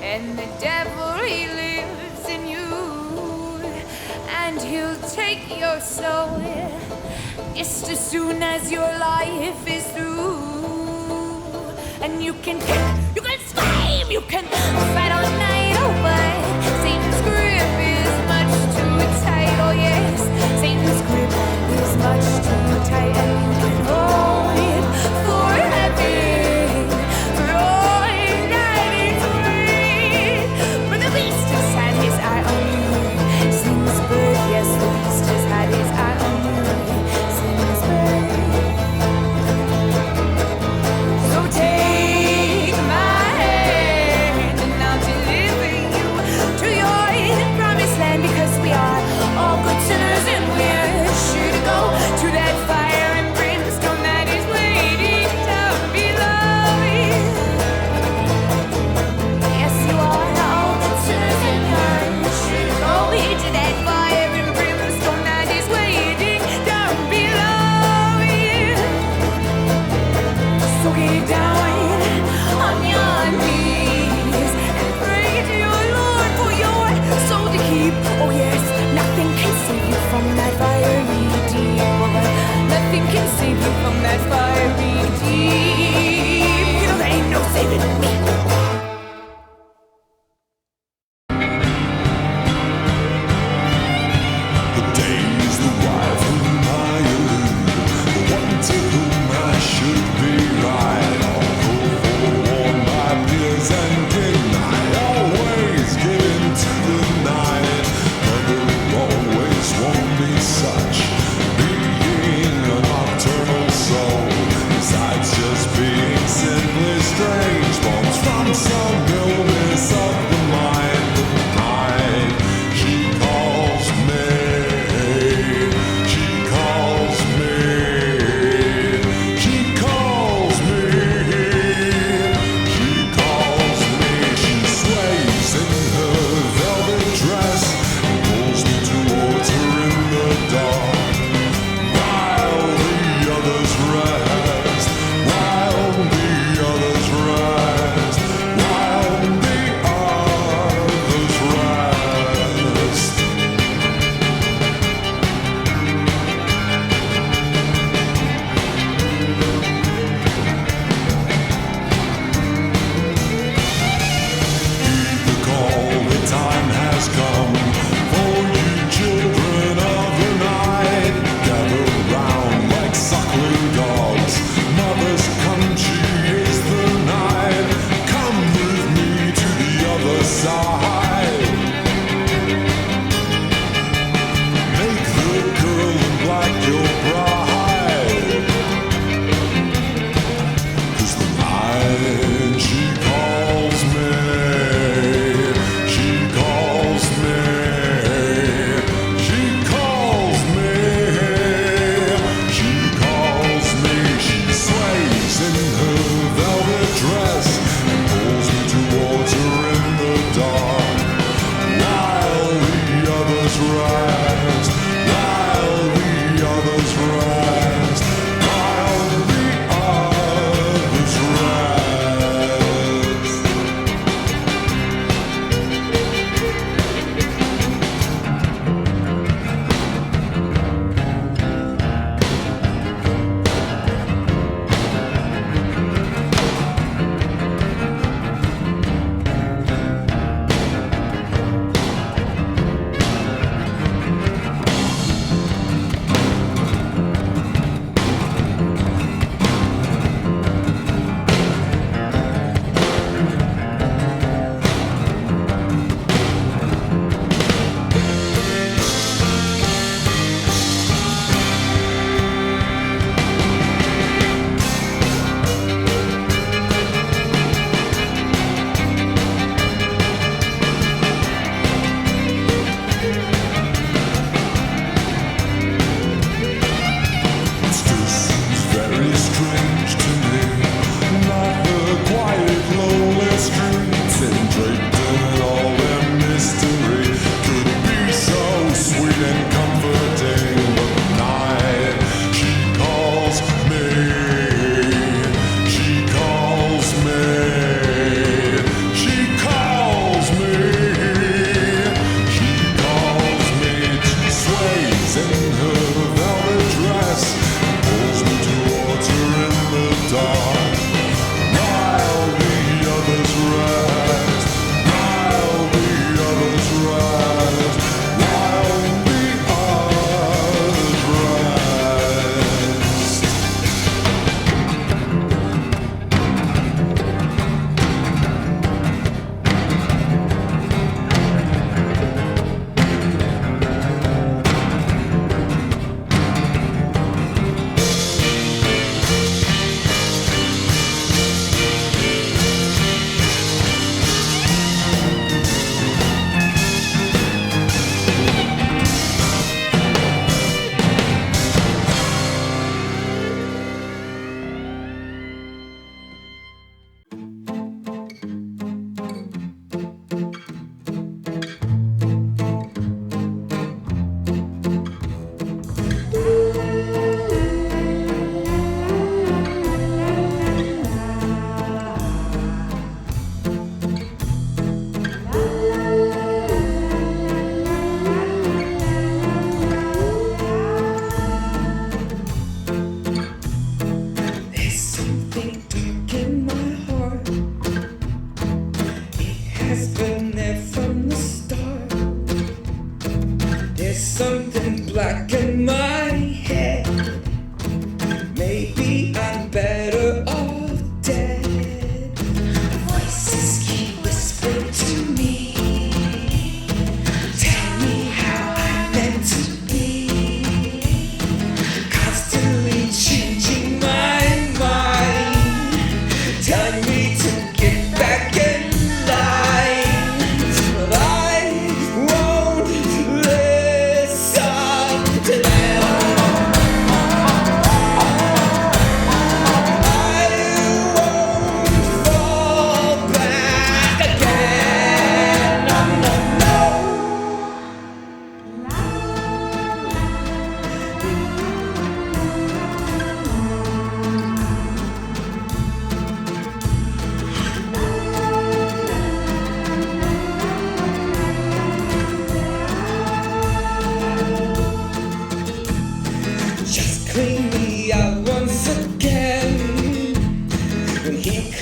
And the devil, he lives in you, and he'll take your soul just as soon as your life is through. And you can kick, you can scream, you can fight all night, oh, but Satan's grip is much too tight, oh yes, Satan's grip is much too tight, and you can hold it forever.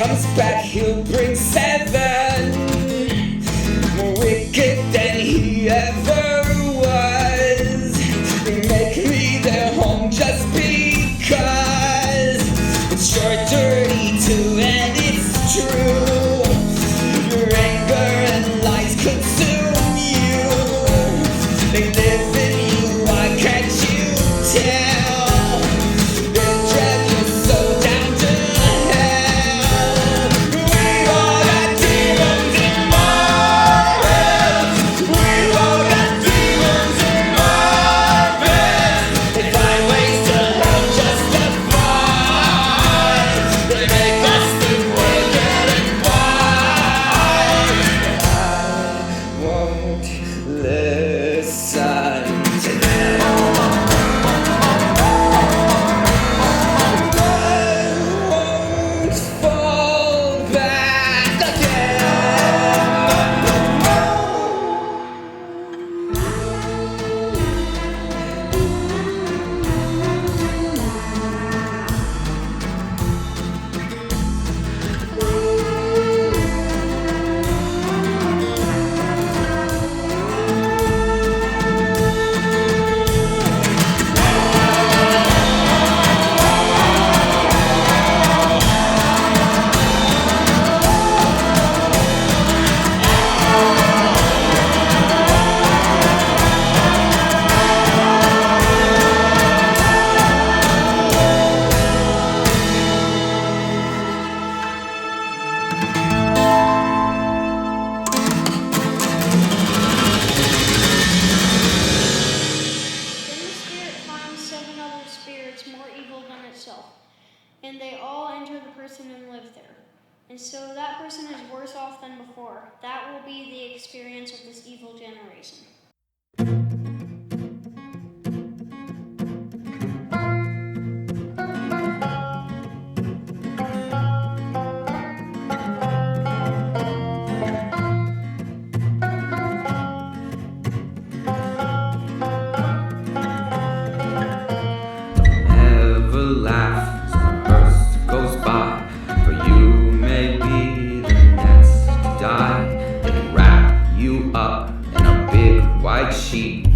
comes back, he'll bring 7 more wicked than he ever was. They make me their home just because it's short, dirty too, and it's true. Your anger and lies consume you. They live in you, why can't you tell? They drag your soul down to hell. We've all got demons in our heads. We've all got demons in our heads. They find ways to help justify. They make us think we're getting by. I won't listen to them. I won't fall back Then the spirit finds 7 other spirits more evil than itself, and they all enter the person and live there. And so that person is worse off than before. That will be the experience of this evil generation. Ever laugh as the hearse goes by, for you may be the next to die. They wrap you up in a big white sheet,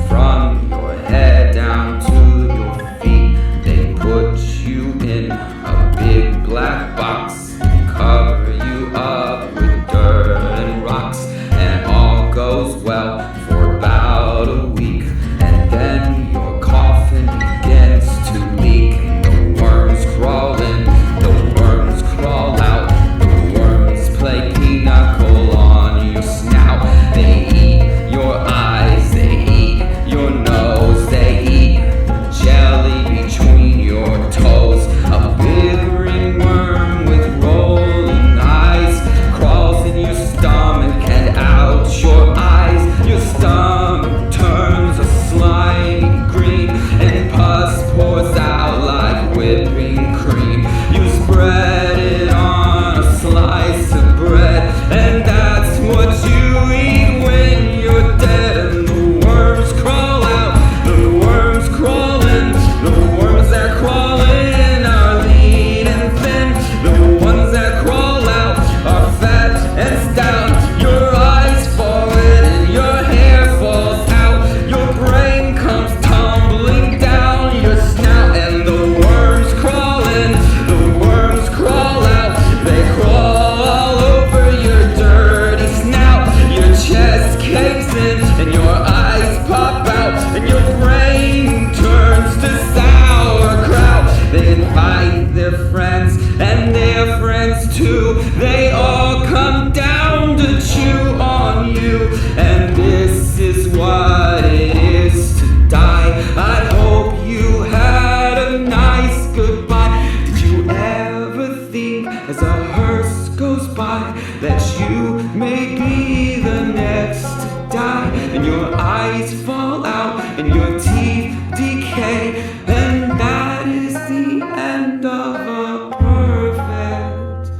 from your head down to your feet. They put you in a big black box and cover you up with dirt and rocks, and all goes well for about a week, and then your coffin begins to leak, and the worms crawl in, the worms crawl out, the worms play pinochle on your snout. They eat your eyes, they eat your nose, they eat the jelly between your toes. A big ringworm with rolling eyes crawls in your stomach and out your eyes. Your stomach turns a slimy green, and pus pours out like whipping cream. You spread it on a slice of bread, and that's what you eat when you're dead. And the worms crawl out, the worms crawl in, the worms that crawl in are lean and thin, the ones that crawl out are fat and stout. Your eyes fall in and your hair falls out, your brain comes tumbling down your snout, and the worms crawl in, the worms crawl out, they crawl all over your dirty snout. Your chest caves in and your eyes pop out, and your brain turns to sauerkraut. They invite their friends and their friends too. They all come down to chew on you, and this is what it is to die. I hope you had a nice goodbye. Did you ever think as a hearse goes by that you may be the next to die, and your eyes fall out and your teeth decay, and that is the end of a perfect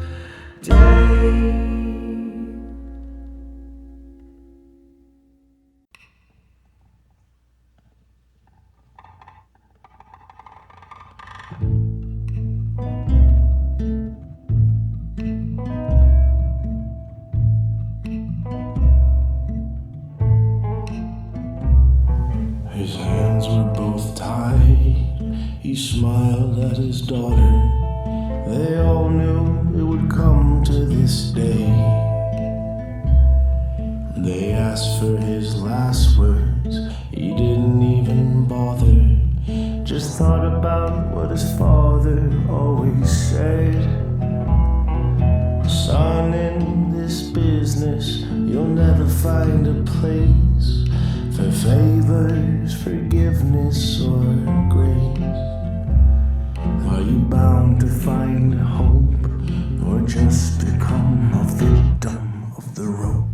day. daughter. They all knew it would come to this day. They asked for his last words, he didn't even bother. Just thought about what his father always said. Son, in this business, you'll never find a place for favors, forgiveness, or grace. Are you bound to find hope, or just become a victim of the rope?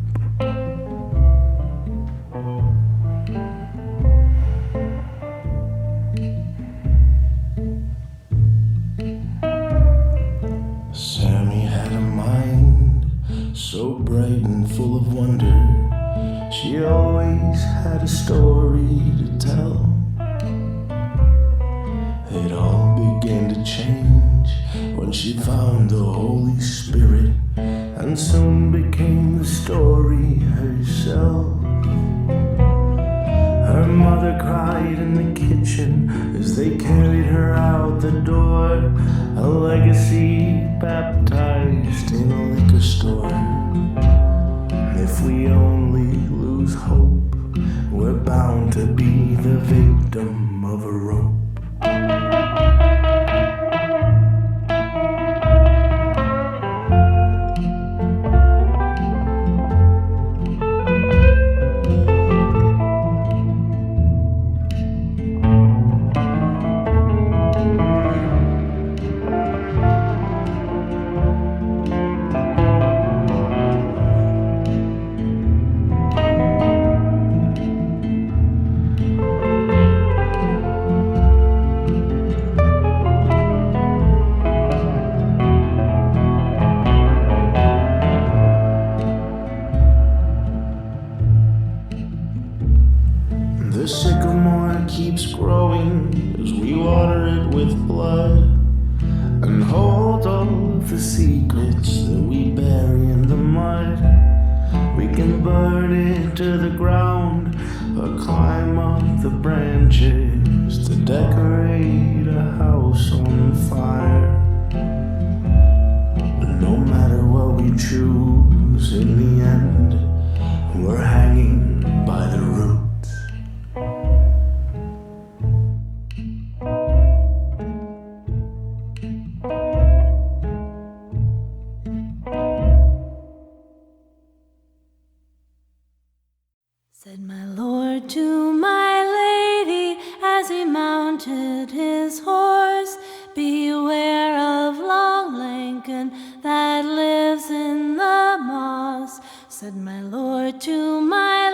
Sammy had a mind so bright and full of wonder. She always had a story to tell. It all began to change when she found the Holy Spirit, and soon became the story herself. Her mother cried in the kitchen as they carried her out the door, a legacy baptized in a liquor store. If we only lose hope, we're bound to be the victim of a rope. The sycamore keeps growing as we water it with blood and hold all of the secrets that we bury in the mud. We can burn it to the ground or climb up the branches to decorate a house on fire. But no matter what we choose, in the end, we're hanging by the roots. Said my lord to my lady as he mounted his horse, beware of long Lankin that lives in the moss. Said my lord to my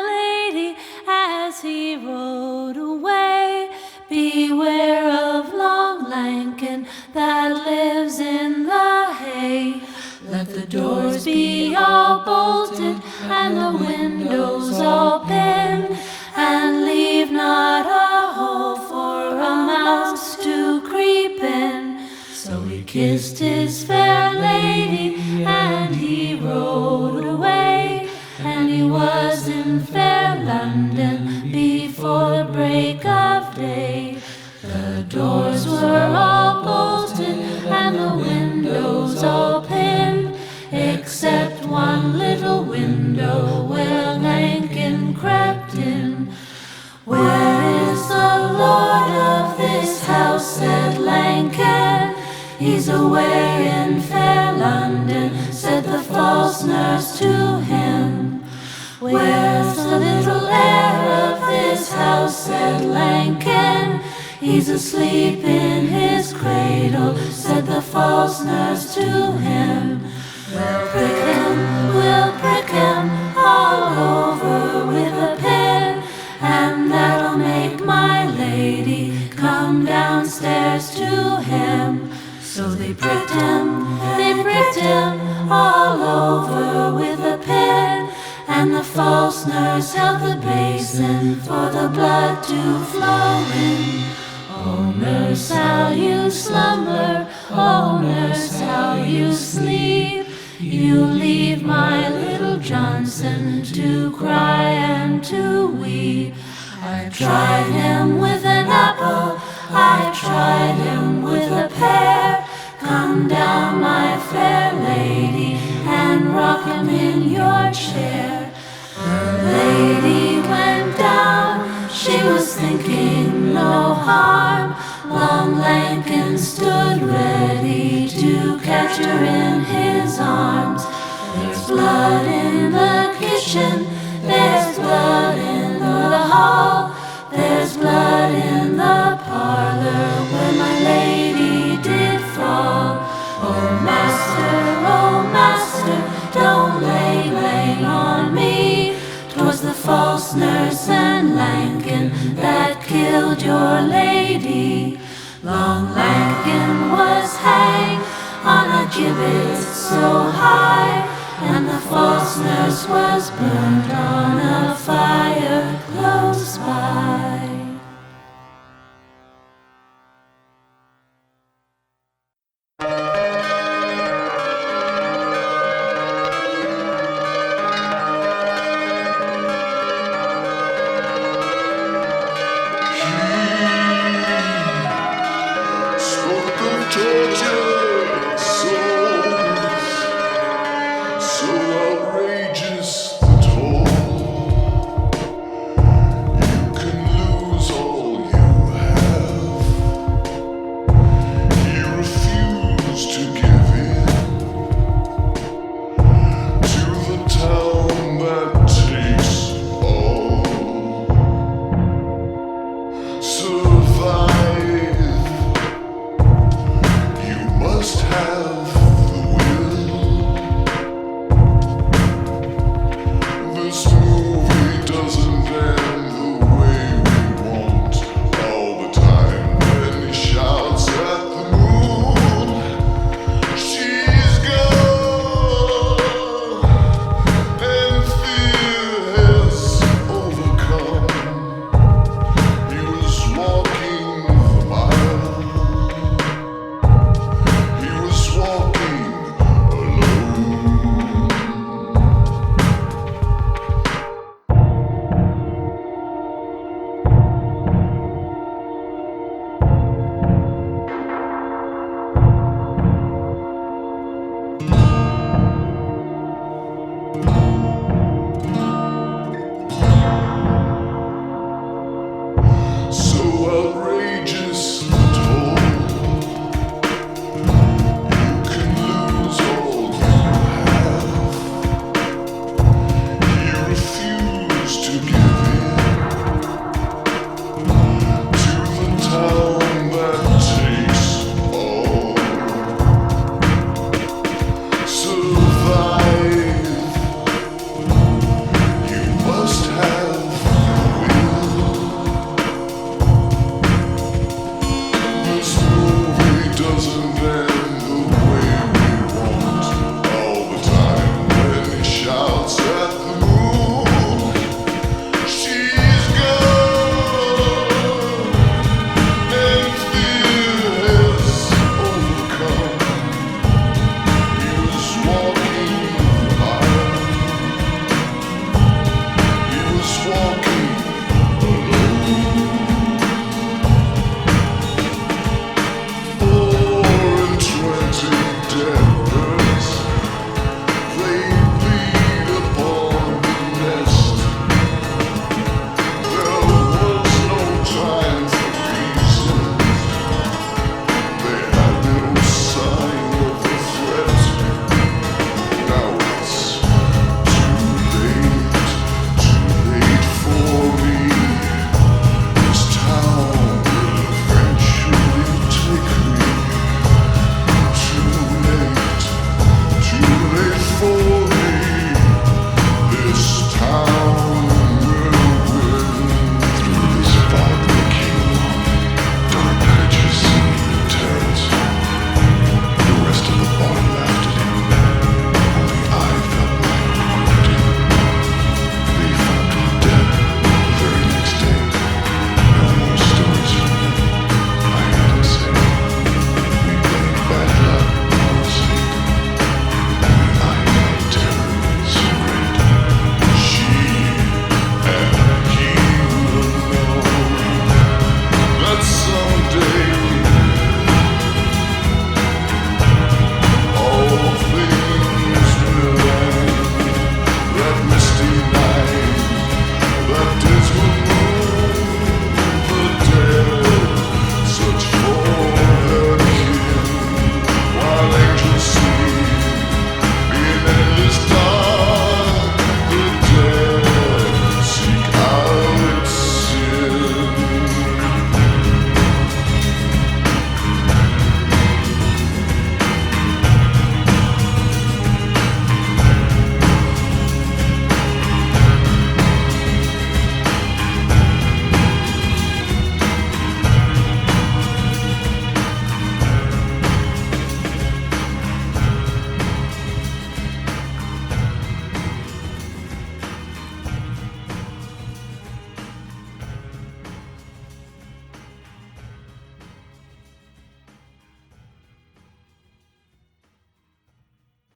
lady as he rode away, beware of long Lankin that lives in the hay. Let the doors be all bolted and the windows all pinned, and leave not a hole for a mouse to creep in. So he kissed his fair lady and he rode away, and he was in fair London before break of day. The doors were all bolted and the windows all pinned, except one little window where Lankin crept in. Where is the lord of this house, said Lankin. He's away in fair London, said the false nurse to him. Where's the little heir of this house, said Lankin. He's asleep in his cradle, said the false nurse to him. We'll prick him all over with a pin, and that'll make my lady come downstairs to him. So they pricked him all over with a pin, and the false nurse held the basin for the blood to flow in. Oh, nurse, how you slumber, oh, nurse, how you sleep. You leave my little Johnson to cry and to weep. I tried him with an apple, I tried him with a pear. Come down, my fair lady, and rock him in your chair. The lady went down, she was thinking no harm. Long Lankin stood ready to catch her in his arms. There's blood in the kitchen, there's blood in the hall, there's blood in the parlor where my lady did fall. Oh master, don't lay on me. 'Twas the false nurse and Lankin that killed your lady. Long Lankin was hanged on a gibbet so high, and the false nurse was burned on a